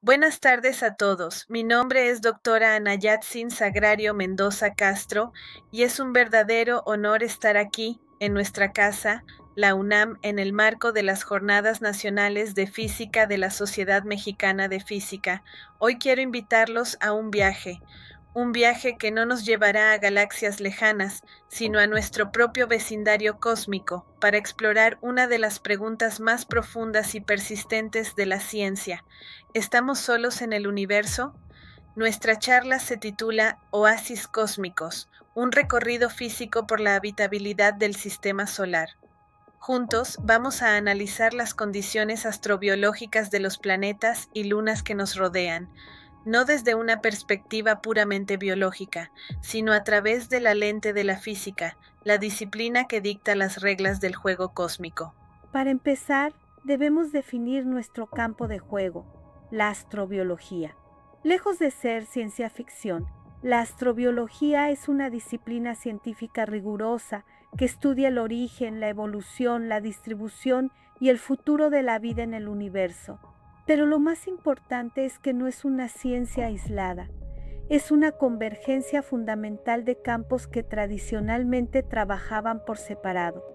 Buenas tardes a todos. Mi nombre es doctora Anayatsin Sagrario Mendoza Castro y es un verdadero honor estar aquí, en nuestra casa, la UNAM, en el marco de las Jornadas Nacionales de Física de la Sociedad Mexicana de Física. Hoy quiero invitarlos a un viaje que no nos llevará a galaxias lejanas, sino a nuestro propio vecindario cósmico, para explorar una de las preguntas más profundas y persistentes de la ciencia. ¿Estamos solos en el universo? Nuestra charla se titula Oasis Cósmicos, un recorrido físico por la habitabilidad del sistema solar. Juntos vamos a analizar las condiciones astrobiológicas de los planetas y lunas que nos rodean, no desde una perspectiva puramente biológica, sino a través de la lente de la física, la disciplina que dicta las reglas del juego cósmico. Para empezar, debemos definir nuestro campo de juego, la astrobiología. Lejos de ser ciencia ficción, la astrobiología es una disciplina científica rigurosa que estudia el origen, la evolución, la distribución y el futuro de la vida en el universo. Pero lo más importante es que no es una ciencia aislada, es una convergencia fundamental de campos que tradicionalmente trabajaban por separado: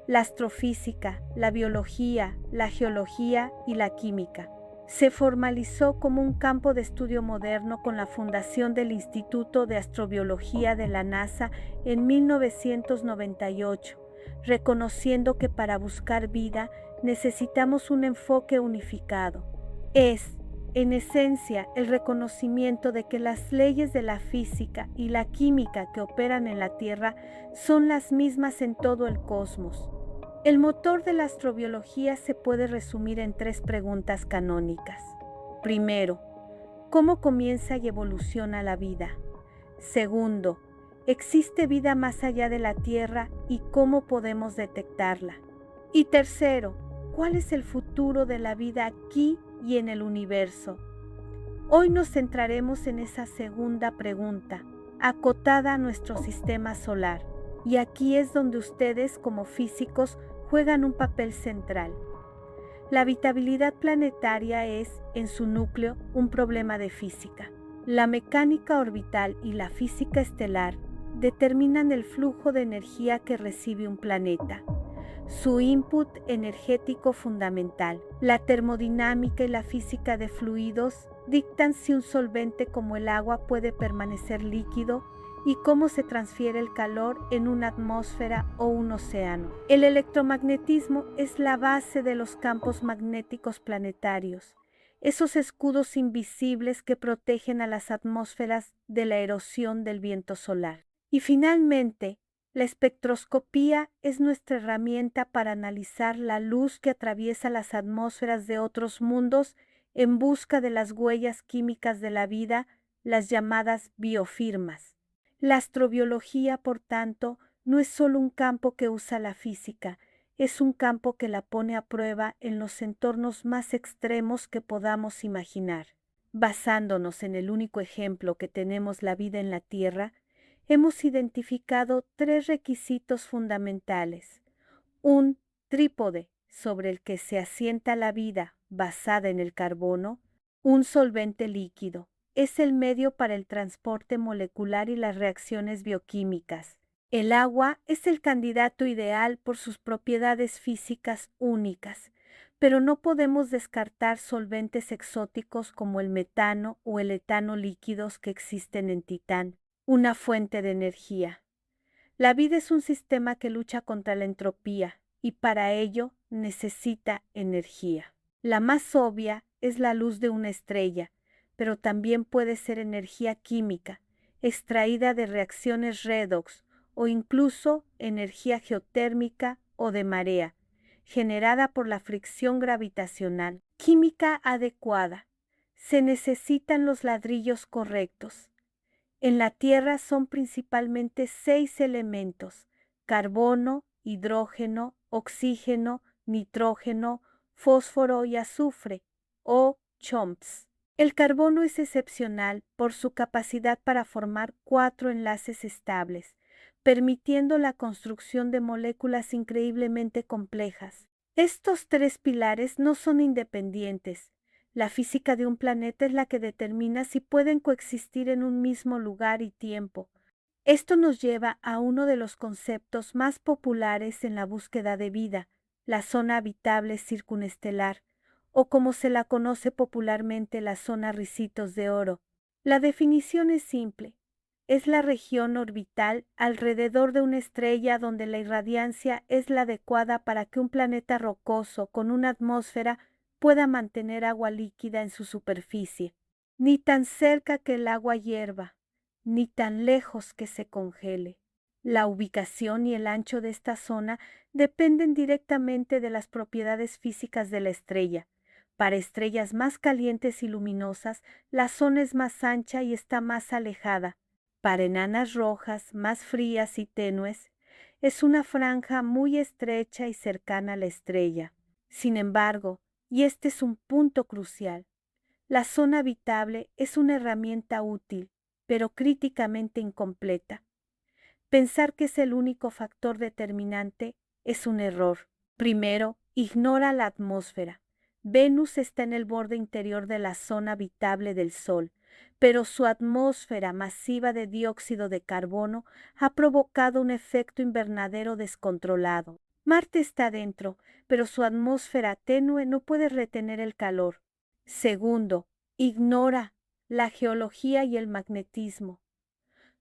la astrofísica, la biología, la geología y la química. Se formalizó como un campo de estudio moderno con la fundación del Instituto de Astrobiología de la NASA en 1998, reconociendo que para buscar vida necesitamos un enfoque unificado. Es, en esencia, el reconocimiento de que las leyes de la física y la química que operan en la Tierra son las mismas en todo el cosmos. El motor de la astrobiología se puede resumir en tres preguntas canónicas. Primero, ¿cómo comienza y evoluciona la vida? Segundo, ¿existe vida más allá de la Tierra y cómo podemos detectarla? Y tercero, ¿cuál es el futuro de la vida aquí y en el universo? Hoy nos centraremos en esa segunda pregunta, acotada a nuestro sistema solar. Y aquí es donde ustedes, como físicos, juegan un papel central. La habitabilidad planetaria es, en su núcleo, un problema de física. La mecánica orbital y la física estelar determinan el flujo de energía que recibe un planeta, su input energético fundamental. La termodinámica y la física de fluidos dictan si un solvente como el agua puede permanecer líquido y cómo se transfiere el calor en una atmósfera o un océano. El electromagnetismo es la base de los campos magnéticos planetarios, esos escudos invisibles que protegen a las atmósferas de la erosión del viento solar. Y finalmente, la espectroscopía es nuestra herramienta para analizar la luz que atraviesa las atmósferas de otros mundos en busca de las huellas químicas de la vida, las llamadas biofirmas. La astrobiología, por tanto, no es solo un campo que usa la física, es un campo que la pone a prueba en los entornos más extremos que podamos imaginar. Basándonos en el único ejemplo que tenemos, la vida en la Tierra, hemos identificado tres requisitos fundamentales: un trípode sobre el que se asienta la vida basada en el carbono, un solvente líquido, es el medio para el transporte molecular y las reacciones bioquímicas. El agua es el candidato ideal por sus propiedades físicas únicas, pero no podemos descartar solventes exóticos como el metano o el etano líquidos que existen en Titán, una fuente de energía. La vida es un sistema que lucha contra la entropía y para ello necesita energía. La más obvia es la luz de una estrella, pero también puede ser energía química, extraída de reacciones redox o incluso energía geotérmica o de marea, generada por la fricción gravitacional. Química adecuada. Se necesitan los ladrillos correctos. En la Tierra son principalmente 6 elementos: carbono, hidrógeno, oxígeno, nitrógeno, fósforo y azufre, o CHOMPS. El carbono es excepcional por su capacidad para formar 4 enlaces estables, permitiendo la construcción de moléculas increíblemente complejas. Estos tres pilares no son independientes, La física de un planeta es la que determina si pueden coexistir en un mismo lugar y tiempo. Esto nos lleva a uno de los conceptos más populares en la búsqueda de vida, la zona habitable circunestelar, o como se la conoce popularmente, la zona Ricitos de Oro. La definición es simple. Es la región orbital alrededor de una estrella donde la irradiancia es la adecuada para que un planeta rocoso con una atmósfera pueda mantener agua líquida en su superficie, ni tan cerca que el agua hierva, ni tan lejos que se congele. La ubicación y el ancho de esta zona dependen directamente de las propiedades físicas de la estrella. Para estrellas más calientes y luminosas, la zona es más ancha y está más alejada. Para enanas rojas, más frías y tenues, es una franja muy estrecha y cercana a la estrella. Sin embargo, y este es un punto crucial, la zona habitable es una herramienta útil, pero críticamente incompleta. Pensar que es el único factor determinante es un error. Primero, ignora la atmósfera. Venus está en el borde interior de la zona habitable del Sol, pero su atmósfera masiva de dióxido de carbono ha provocado un efecto invernadero descontrolado. Marte está dentro, pero su atmósfera tenue no puede retener el calor. Segundo, ignora la geología y el magnetismo.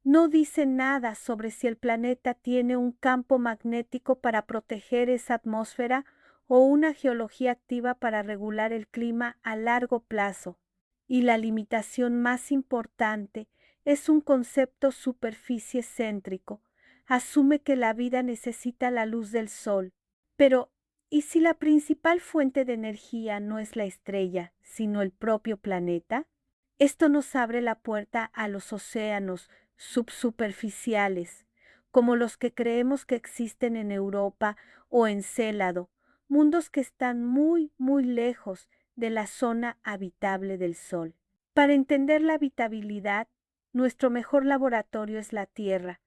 No dice nada sobre si el planeta tiene un campo magnético para proteger esa atmósfera o una geología activa para regular el clima a largo plazo. Y la limitación más importante es un concepto superficie céntrico. Asume que la vida necesita la luz del sol. Pero, ¿y si la principal fuente de energía no es la estrella, sino el propio planeta? Esto nos abre la puerta a los océanos subsuperficiales, como los que creemos que existen en Europa o en Célado, mundos que están muy, muy lejos de la zona habitable del Sol. Para entender la habitabilidad, nuestro mejor laboratorio es la Tierra.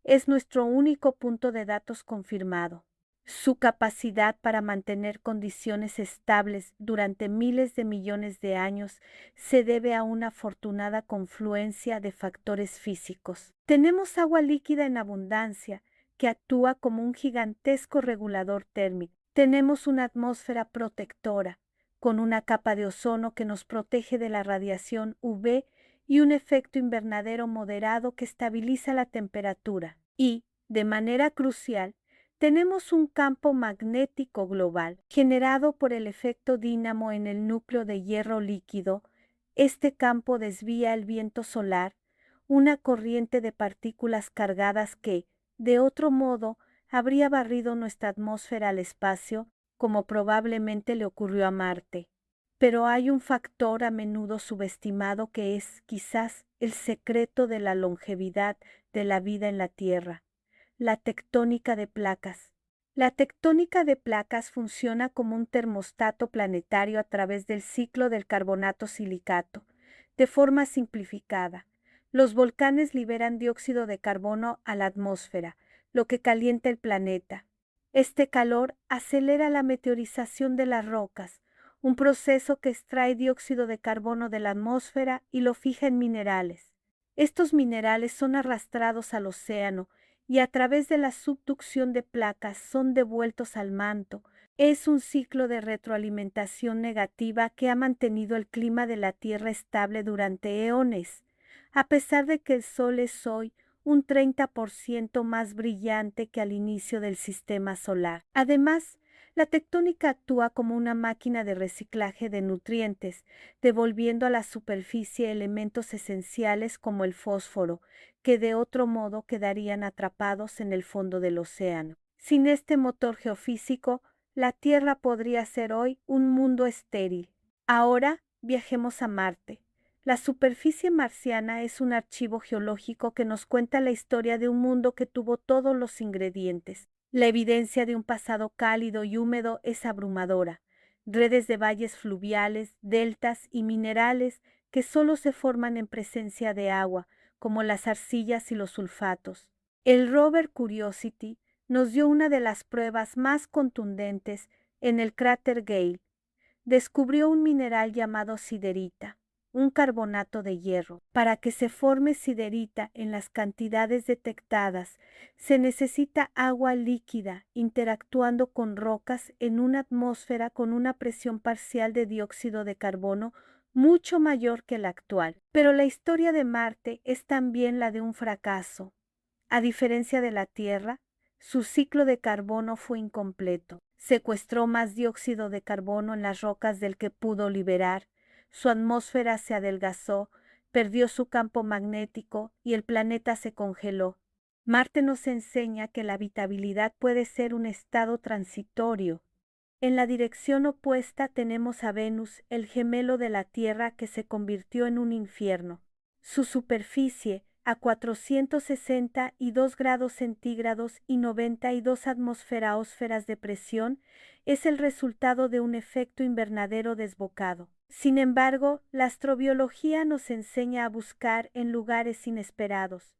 Es nuestro único punto de datos confirmado. Su capacidad para mantener condiciones estables durante miles de millones de años se debe a una afortunada confluencia de factores físicos. Tenemos agua líquida en abundancia que actúa como un gigantesco regulador térmico. Tenemos una atmósfera protectora, con una capa de ozono que nos protege de la radiación UV y un efecto invernadero moderado que estabiliza la temperatura. Y, de manera crucial, tenemos un campo magnético global generado por el efecto dínamo en el núcleo de hierro líquido. Este campo desvía el viento solar, una corriente de partículas cargadas que, de otro modo, habría barrido nuestra atmósfera al espacio, como probablemente le ocurrió a Marte. Pero hay un factor a menudo subestimado que es, quizás, el secreto de la longevidad de la vida en la Tierra: la tectónica de placas. La tectónica de placas funciona como un termostato planetario a través del ciclo del carbonato silicato. De forma simplificada, los volcanes liberan dióxido de carbono a la atmósfera, lo que calienta el planeta. Este calor acelera la meteorización de las rocas, un proceso que extrae dióxido de carbono de la atmósfera y lo fija en minerales. Estos minerales son arrastrados al océano y a través de la subducción de placas son devueltos al manto. Es un ciclo de retroalimentación negativa que ha mantenido el clima de la Tierra estable durante eones, a pesar de que el Sol es hoy un 30% más brillante que al inicio del sistema solar. Además, la tectónica actúa como una máquina de reciclaje de nutrientes, devolviendo a la superficie elementos esenciales como el fósforo, que de otro modo quedarían atrapados en el fondo del océano. Sin este motor geofísico, la Tierra podría ser hoy un mundo estéril. Ahora viajemos a Marte. La superficie marciana es un archivo geológico que nos cuenta la historia de un mundo que tuvo todos los ingredientes. La evidencia de un pasado cálido y húmedo es abrumadora. Redes de valles fluviales, deltas y minerales que solo se forman en presencia de agua, como las arcillas y los sulfatos. El rover Curiosity nos dio una de las pruebas más contundentes en el cráter Gale. descubrió un mineral llamado siderita, un carbonato de hierro. Para que se forme siderita en las cantidades detectadas, se necesita agua líquida interactuando con rocas en una atmósfera con una presión parcial de dióxido de carbono mucho mayor que la actual. Pero la historia de Marte es también la de un fracaso. A diferencia de la Tierra, su ciclo de carbono fue incompleto. Secuestró más dióxido de carbono en las rocas del que pudo liberar, su atmósfera se adelgazó, perdió su campo magnético y el planeta se congeló. Marte nos enseña que la habitabilidad puede ser un estado transitorio. En la dirección opuesta tenemos a Venus, el gemelo de la Tierra que se convirtió en un infierno. Su superficie, a 462 grados centígrados y 92 atmosferaosferas de presión, es el resultado de un efecto invernadero desbocado. Sin embargo, la astrobiología nos enseña a buscar en lugares inesperados.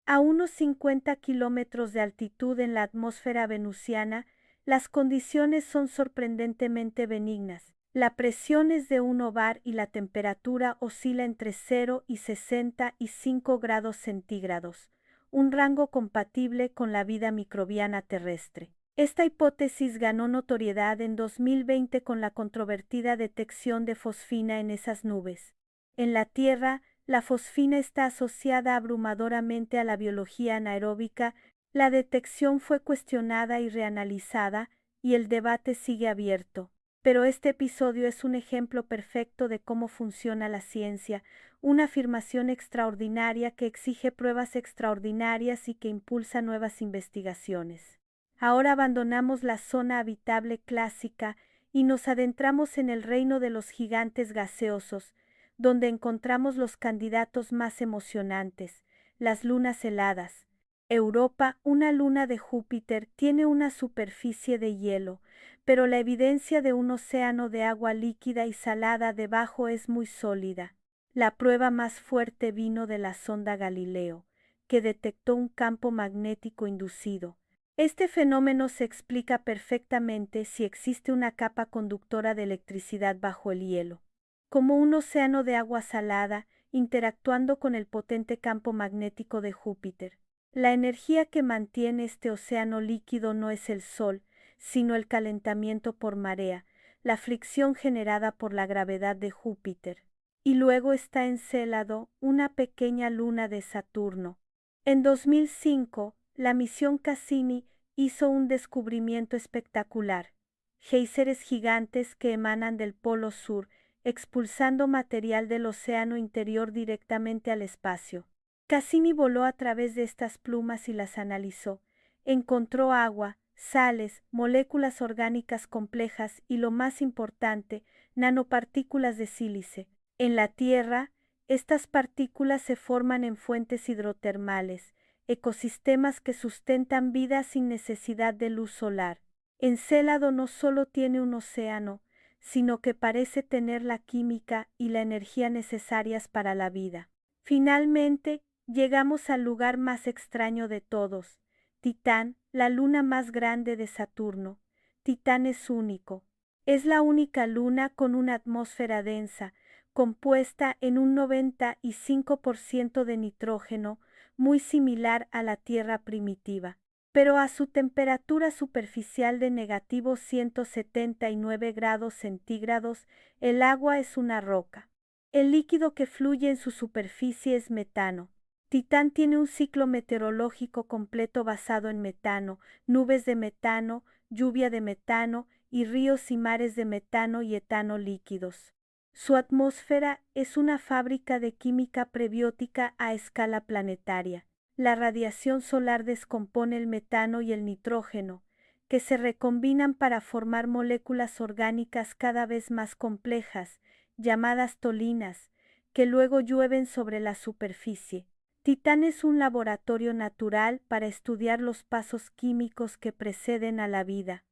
A unos 50 kilómetros de altitud en la atmósfera venusiana, las condiciones son sorprendentemente benignas. La presión es de 1 bar y la temperatura oscila entre 0 y 65 grados centígrados, un rango compatible con la vida microbiana terrestre. Esta hipótesis ganó notoriedad en 2020 con la controvertida detección de fosfina en esas nubes. En la Tierra, la fosfina está asociada abrumadoramente a la biología anaeróbica. La detección fue cuestionada y reanalizada, y el debate sigue abierto. Pero este episodio es un ejemplo perfecto de cómo funciona la ciencia, una afirmación extraordinaria que exige pruebas extraordinarias y que impulsa nuevas investigaciones. Ahora abandonamos la zona habitable clásica y nos adentramos en el reino de los gigantes gaseosos, donde encontramos los candidatos más emocionantes, las lunas heladas. Europa, una luna de Júpiter, tiene una superficie de hielo, pero la evidencia de un océano de agua líquida y salada debajo es muy sólida. La prueba más fuerte vino de la sonda Galileo, que detectó un campo magnético inducido. Este fenómeno se explica perfectamente si existe una capa conductora de electricidad bajo el hielo, como un océano de agua salada interactuando con el potente campo magnético de Júpiter. La energía que mantiene este océano líquido no es el Sol, sino el calentamiento por marea, la fricción generada por la gravedad de Júpiter. Y luego está Encélado, una pequeña luna de Saturno. En 2005, la misión Cassini hizo un descubrimiento espectacular: géiseres gigantes que emanan del Polo Sur, expulsando material del océano interior directamente al espacio. Cassini voló a través de estas plumas y las analizó. Encontró agua, sales, moléculas orgánicas complejas y, lo más importante, nanopartículas de sílice. En la Tierra, estas partículas se forman en fuentes hidrotermales, ecosistemas que sustentan vida sin necesidad de luz solar. Encélado no solo tiene un océano, sino que parece tener la química y la energía necesarias para la vida. Finalmente, llegamos al lugar más extraño de todos: Titán, la luna más grande de Saturno. Titán es único. Es la única luna con una atmósfera densa, compuesta en un 95% de nitrógeno, muy similar a la Tierra primitiva. Pero a su temperatura superficial de negativo 179 grados centígrados, el agua es una roca. El líquido que fluye en su superficie es metano. Titán tiene un ciclo meteorológico completo basado en metano, nubes de metano, lluvia de metano y ríos y mares de metano y etano líquidos. Su atmósfera es una fábrica de química prebiótica a escala planetaria. La radiación solar descompone el metano y el nitrógeno, que se recombinan para formar moléculas orgánicas cada vez más complejas, llamadas tolinas, que luego llueven sobre la superficie. Titán es un laboratorio natural para estudiar los pasos químicos que preceden a la vida.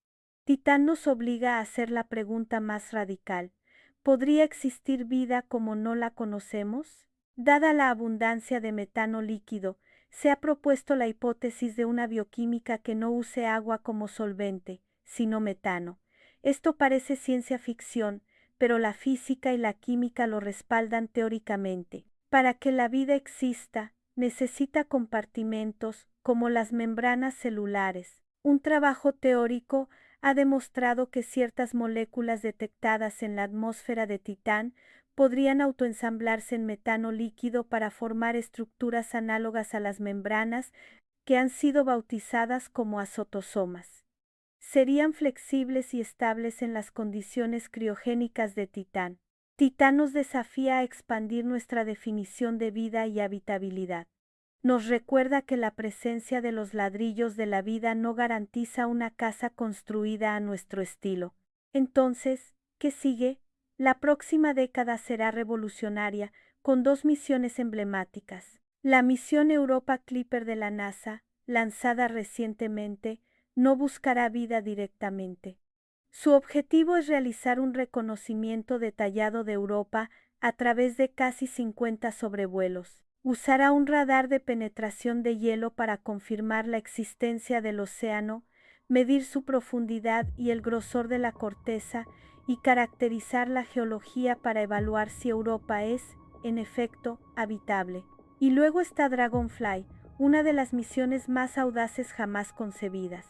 Titán nos obliga a hacer la pregunta más radical: ¿podría existir vida como no la conocemos? Dada la abundancia de metano líquido, se ha propuesto la hipótesis de una bioquímica que no use agua como solvente, sino metano. Esto parece ciencia ficción, pero la física y la química lo respaldan teóricamente. Para que la vida exista, necesita compartimentos como las membranas celulares. Un trabajo teórico ha demostrado que ciertas moléculas detectadas en la atmósfera de Titán podrían autoensamblarse en metano líquido para formar estructuras análogas a las membranas que han sido bautizadas como azotosomas. Serían flexibles y estables en las condiciones criogénicas de Titán. Titán nos desafía a expandir nuestra definición de vida y habitabilidad. Nos recuerda que la presencia de los ladrillos de la vida no garantiza una casa construida a nuestro estilo. Entonces, ¿qué sigue? La próxima década será revolucionaria, con 2 misiones emblemáticas. La misión Europa Clipper de la NASA, lanzada recientemente, no buscará vida directamente. Su objetivo es realizar un reconocimiento detallado de Europa a través de casi 50 sobrevuelos. Usará un radar de penetración de hielo para confirmar la existencia del océano, medir su profundidad y el grosor de la corteza y caracterizar la geología para evaluar si Europa es, en efecto, habitable. Y luego está Dragonfly, una de las misiones más audaces jamás concebidas.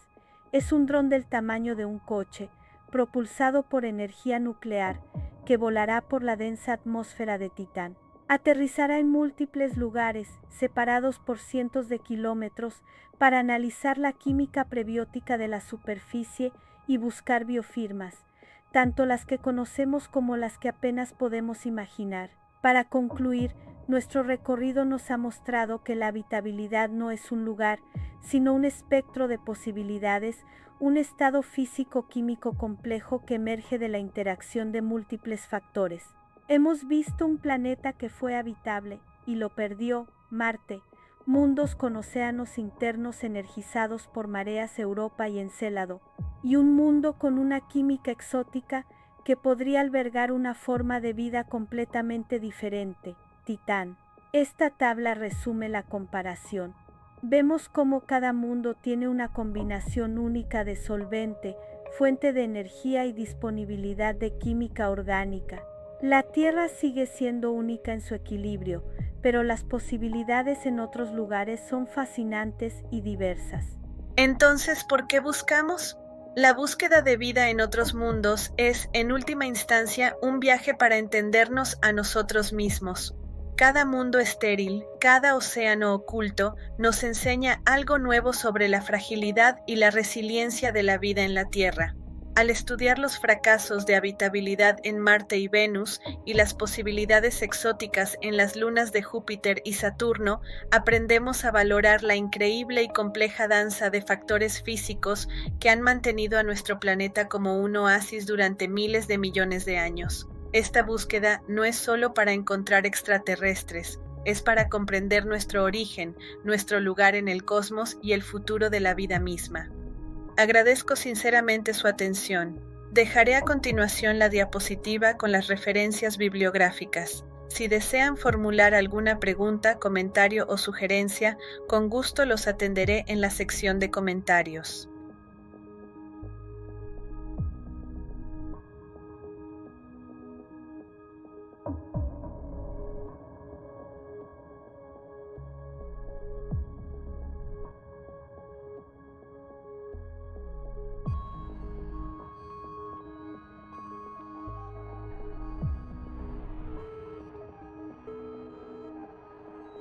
Es un dron del tamaño de un coche, propulsado por energía nuclear, que volará por la densa atmósfera de Titán. Aterrizará en múltiples lugares, separados por cientos de kilómetros, para analizar la química prebiótica de la superficie y buscar biofirmas, tanto las que conocemos como las que apenas podemos imaginar. Para concluir, nuestro recorrido nos ha mostrado que la habitabilidad no es un lugar, sino un espectro de posibilidades, un estado físico-químico complejo que emerge de la interacción de múltiples factores. Hemos visto un planeta que fue habitable y lo perdió, Marte, mundos con océanos internos energizados por mareas Europa y Encélado, y un mundo con una química exótica que podría albergar una forma de vida completamente diferente, Titán. Esta tabla resume la comparación. Vemos cómo cada mundo tiene una combinación única de solvente, fuente de energía y disponibilidad de química orgánica. La Tierra sigue siendo única en su equilibrio, pero las posibilidades en otros lugares son fascinantes y diversas. Entonces, ¿por qué buscamos? La búsqueda de vida en otros mundos es, en última instancia, un viaje para entendernos a nosotros mismos. Cada mundo estéril, cada océano oculto, nos enseña algo nuevo sobre la fragilidad y la resiliencia de la vida en la Tierra. Al estudiar los fracasos de habitabilidad en Marte y Venus y las posibilidades exóticas en las lunas de Júpiter y Saturno, aprendemos a valorar la increíble y compleja danza de factores físicos que han mantenido a nuestro planeta como un oasis durante miles de millones de años. Esta búsqueda no es solo para encontrar extraterrestres, es para comprender nuestro origen, nuestro lugar en el cosmos y el futuro de la vida misma. Agradezco sinceramente su atención. Dejaré a continuación la diapositiva con las referencias bibliográficas. Si desean formular alguna pregunta, comentario o sugerencia, con gusto los atenderé en la sección de comentarios.